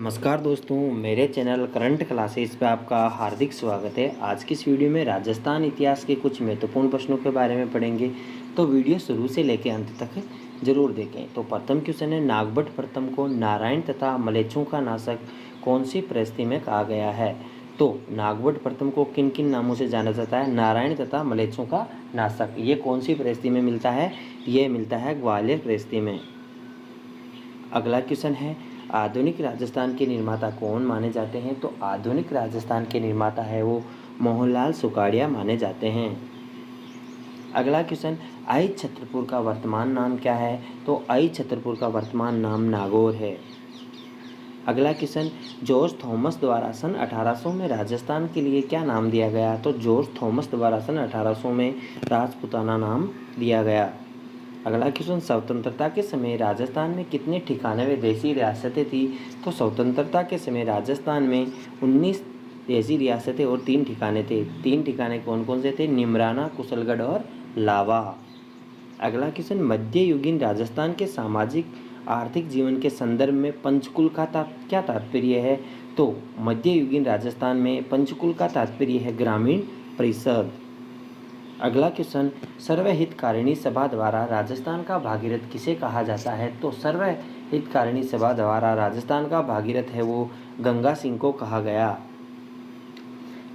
नमस्कार दोस्तों, मेरे चैनल करंट क्लासेस पे आपका हार्दिक स्वागत है। आज की इस वीडियो में राजस्थान इतिहास के कुछ महत्वपूर्ण प्रश्नों के बारे में पढ़ेंगे, तो वीडियो शुरू से लेकर अंत तक जरूर देखें। तो प्रथम क्वेश्चन है, नागभट्ट प्रथम को नारायण तथा मलेच्छों का नाशक कौन सी परिस्थिति में कहा गया है? तो नागभट्ट प्रथम को किन किन नामों से जाना जाता है? नारायण तथा मलेच्छों का नाशक। ये कौन सी परिस्थिति में मिलता है? ये मिलता है ग्वालियर परिस्थिति में। अगला क्वेश्चन है, आधुनिक राजस्थान के निर्माता कौन माने जाते हैं? तो आधुनिक राजस्थान के निर्माता है वो मोहनलाल सुखाड़िया माने जाते हैं। अगला क्वेश्चन, आई छतरपुर का वर्तमान नाम क्या है? तो आई छतरपुर का वर्तमान नाम नागौर है। अगला क्वेश्चन, जॉर्ज थॉमस द्वारा सन 1800 में राजस्थान के लिए क्या नाम दिया गया? तो जॉर्ज थॉमस द्वारा सन 1800 में राजपुताना नाम दिया गया। अगला क्वेश्चन, स्वतंत्रता के समय राजस्थान में कितने ठिकाने व देसी रियासतें थी? तो स्वतंत्रता के समय राजस्थान में 19 देसी रियासतें और 3 ठिकाने थे। 3 ठिकाने कौन कौन से थे? निमराना, कुशलगढ़ और लावा। अगला क्वेश्चन, मध्ययुगीन राजस्थान के सामाजिक आर्थिक जीवन के संदर्भ में पंचकुल का क्या तात्पर्य है? तो मध्ययुगीन राजस्थान में पंचकुल का तात्पर्य है ग्रामीण परिषद। अगला क्वेश्चन, सर्वहितकारिणी सभा द्वारा राजस्थान का भागीरथ किसे कहा जाता है? तो सर्वहितकारिणी सभा द्वारा राजस्थान का भागीरथ है वो गंगा सिंह को कहा गया।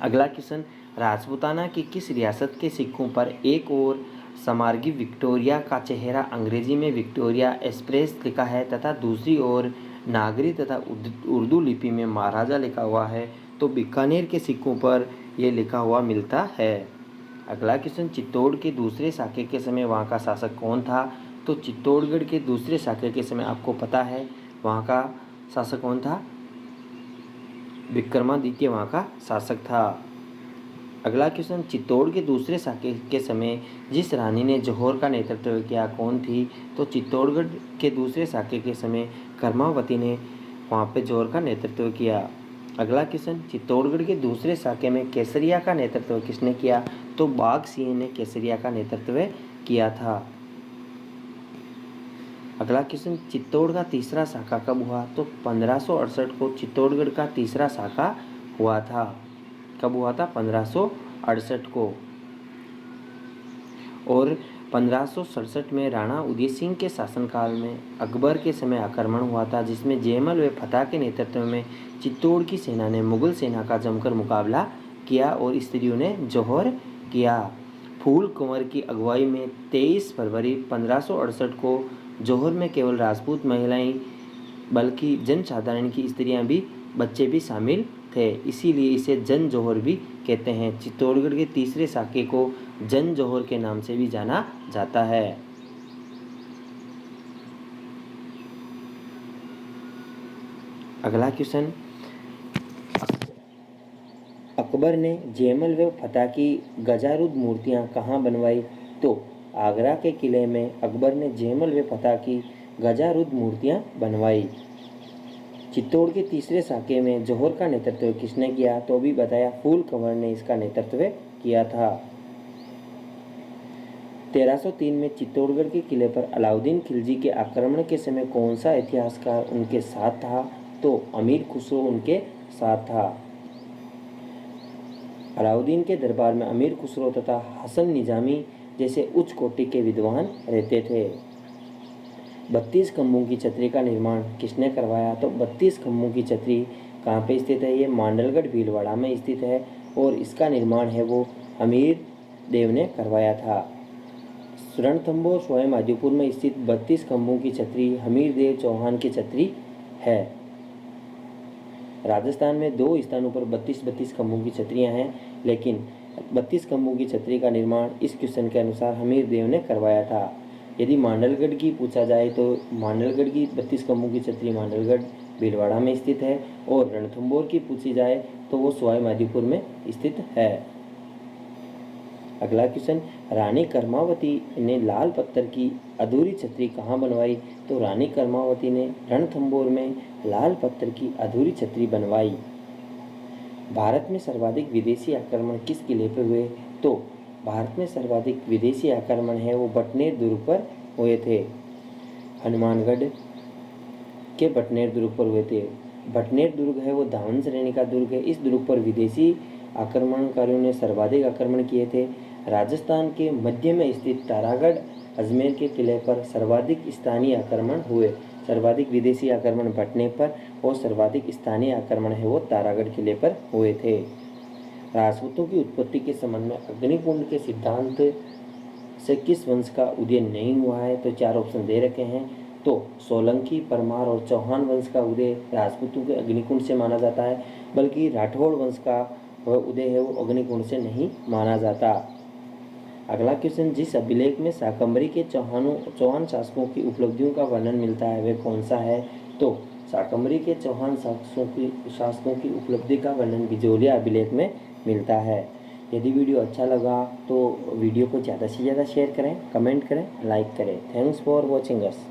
अगला क्वेश्चन, राजपूताना की किस रियासत के सिक्कों पर एक और समार्गी विक्टोरिया का चेहरा अंग्रेजी में विक्टोरिया एक्सप्रेस लिखा है तथा दूसरी ओर नागरी तथा उर्दू लिपि में महाराजा लिखा हुआ है? तो बीकानेर के सिक्कों पर यह लिखा हुआ मिलता है। अगला क्वेश्चन, चित्तौड़ के दूसरे साके के समय वहाँ का शासक कौन था? तो चित्तौड़गढ़ के दूसरे साके के समय आपको पता है वहाँ का शासक कौन था? विक्रमादित्य वहाँ का शासक था। अगला क्वेश्चन, चित्तौड़ के दूसरे साके के समय जिस रानी ने जौहर का नेतृत्व किया कौन थी? तो चित्तौड़गढ़ के दूसरे साके के समय कर्मावती ने वहाँ पे जौहर का नेतृत्व किया। अगला क्वेश्चन, चित्तौड़गढ़ के दूसरे साके में केसरिया का नेतृत्व किसने किया? तो बाघ सिंह ने केसरिया का नेतृत्व किया था। अगला क्वेश्चन, चित्तौड़ का तीसरा शाखा कब हुआ? तो 1568 को चित्तौड़गढ़ का तीसरा शाखा हुआ था। कब हुआ था? 1568 को। और 1567 में राणा उदय सिंह के शासनकाल में अकबर के समय आक्रमण हुआ था, जिसमें जयमल व फतह के नेतृत्व में चित्तौड़ की सेना ने मुगल सेना का जमकर मुकाबला किया और स्त्रियों ने जौहर किया। फूल कुंवर की अगुवाई में 23 फरवरी 1568 को जौहर में केवल राजपूत महिलाएं बल्कि जनसाधारण की स्त्रियां भी बच्चे भी शामिल थे, इसीलिए इसे जन जौहर भी कहते हैं। चित्तौड़गढ़ के तीसरे साके को जन जौहर के नाम से भी जाना जाता है। अगला क्वेश्चन, अकबर ने जयमल व फतह की गजारुद मूर्तियां कहाँ बनवाई? तो आगरा के किले में अकबर ने जयमल व फतह की गजारुद मूर्तियां बनवाई। चित्तौड़ के तीसरे साके में जौहर का नेतृत्व किसने किया? तो अभी बताया, फूल कंवर ने इसका नेतृत्व किया था। 1303 में चित्तौड़गढ़ के किले पर अलाउद्दीन खिलजी के आक्रमण के समय कौन सा इतिहासकार उनके साथ था? तो अमीर खुसरो उनके साथ था। अलाउद्दीन के दरबार में अमीर खुसरो तथा हसन निजामी जैसे उच्च कोटि के विद्वान रहते थे। 32 खंभों की छतरी का निर्माण किसने करवाया? तो 32 खंभों की छतरी कहाँ पे स्थित है? ये मांडलगढ़ भीलवाड़ा में स्थित है और इसका निर्माण है वो हमीर देव ने करवाया था। रणथंभौर स्वयं आदिपुर में स्थित 32 खंभों की छतरी हमीर देव चौहान की छतरी है। राजस्थान में 2 स्थानों पर 32 खंभों की छतरियां हैं, लेकिन 32 खंभों की छतरी का निर्माण इस क्वेश्चन के अनुसार हमीर देव ने करवाया था। यदि मांडलगढ़ की पूछा जाए तो मांडलगढ़ की 32 खंभों की छतरी मांडलगढ़ भीलवाड़ा में स्थित है और रणथंभौर की पूछी जाए तो वो सवाई माधोपुर में स्थित है। अगला क्वेश्चन, रानी कर्मावती ने लाल पत्थर की अधूरी छतरी कहाँ बनवाई? तो रानी कर्मावती ने रणथंभौर में लाल पत्थर की अधूरी छतरी बनवाई। भारत में सर्वाधिक विदेशी आक्रमण किस किले पर हुए? तो भारत में सर्वाधिक विदेशी आक्रमण है वो बटनेर दुर्ग पर हुए थे। हनुमानगढ़ के बटनेर दुर्ग पर हुए थे। भटनेर दुर्ग है वो धावन श्रेणी का दुर्ग है। इस दुर्ग पर विदेशी आक्रमणकारियों ने सर्वाधिक आक्रमण किए थे। राजस्थान के मध्य में स्थित तारागढ़ अजमेर के किले पर सर्वाधिक स्थानीय आक्रमण हुए। सर्वाधिक विदेशी आक्रमण भटनेर पर और सर्वाधिक स्थानीय आक्रमण है वो तारागढ़ किले पर हुए थे। राजपूतों की उत्पत्ति के संबंध में अग्निकुंड के सिद्धांत से किस वंश का उदय नहीं हुआ है, तो 4 ऑप्शन दे रखे हैं। तो सोलंकी, परमार और चौहान वंश का उदय राजपूतों के अग्निकुंड से माना जाता है, बल्कि राठौड़ वंश का उदय है वो अग्निकुंड से नहीं माना जाता। अगला क्वेश्चन, जिस अभिलेख में शाकंभरी के चौहान शासकों की उपलब्धियों का वर्णन मिलता है वह कौन सा है, तो शाकंभरी के चौहान शासकों की उपलब्धि का वर्णन बिजोलिया अभिलेख में मिलता है। यदि वीडियो अच्छा लगा तो वीडियो को ज़्यादा से ज़्यादा शेयर करें, कमेंट करें, लाइक करें। Thanks for watching us.